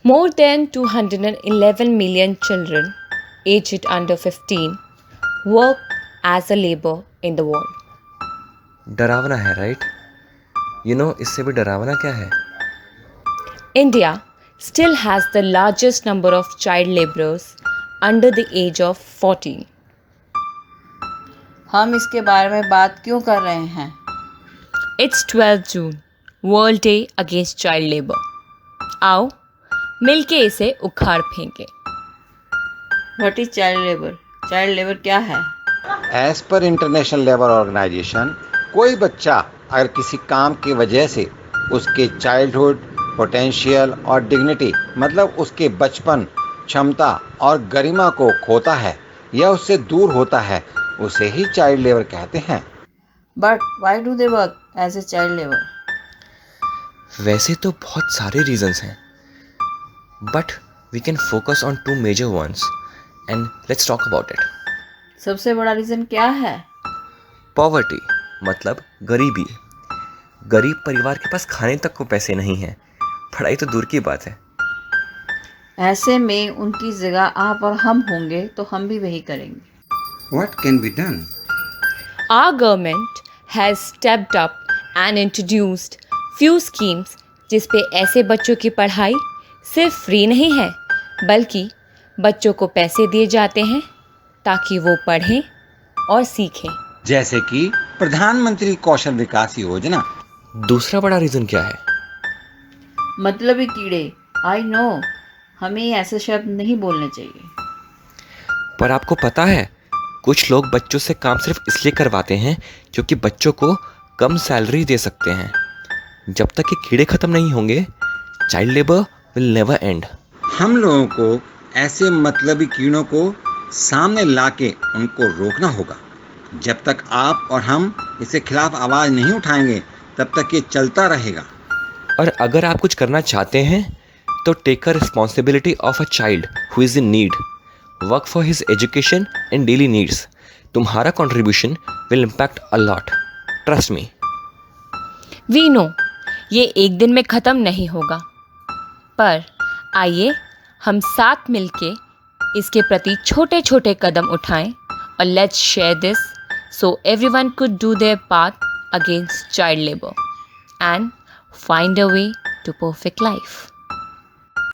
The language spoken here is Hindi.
More than 211 million children aged under 15 work as a labor in the world. डरावना है, राइट? इससे भी डरावना क्या है? India still has the largest number of child laborers under the age of 14. हम इसके बारे में बात क्यों कर रहे हैं? It's 12 June, World Day Against Child Labor. आओ मिलके इसे उखाड़ फेंके। What is child labour? Child labour क्या है? As per international labour organisation, कोई बच्चा अगर किसी काम की वजह से उसके चाइल्डहुड पोटेंशियल और डिग्निटी मतलब उसके बचपन, क्षमता और गरिमा को खोता है या उससे दूर होता है, उसे ही चाइल्ड लेबर कहते हैं। But why do they work as a child labour? वैसे तो बहुत सारे रीजंस हैं, but we can focus on 2 major ones and let's talk about it. सबसे बड़ा रीज़न क्या है? पॉवर्टी मतलब गरीबी। गरीब परिवार के पास खाने तक को पैसे नहीं हैं, पढ़ाई तो दूर की बात है। ऐसे में उनकी जगह आप और हम होंगे तो हम भी वही करेंगे। What can be done? Our government has stepped up and introduced few schemes जिस पे ऐसे बच्चों की पढ़ाई सिर्फ फ्री नहीं है बल्कि बच्चों को पैसे दिए जाते हैं ताकि वो पढ़ें और सीखें। जैसे कि प्रधानमंत्री कौशल विकास योजना। दूसरा बड़ा रीज़न क्या है? मतलबी कीड़े। आई नो, हमें ऐसे शब्द नहीं बोलने चाहिए। पर आपको पता है कुछ लोग बच्चों से काम सिर्फ इसलिए करवाते हैं क्योंकि बच्चों को कम सैलरी दे सकते हैं। जब तक ये कीड़े खत्म नहीं होंगे, child labour will never and. हम लोगों को ऐसे मतलबी कीड़ों को सामने लाके उनको रोकना होगा। जब तक आप और हम इसके खिलाफ आवाज़ नहीं उठाएंगे तब तक ये चलता रहेगा। और अगर आप कुछ करना चाहते हैं तो take a responsibility of a child who is in need, work for his education and daily needs. तुम्हारा contribution will impact a lot, trust me. We know ये एक दिन में ख़त्म नहीं होगा, पर आइए हम साथ मिलके इसके प्रति छोटे छोटे कदम उठाएं और let's share this so everyone could do their part against child labour and find a way to perfect life.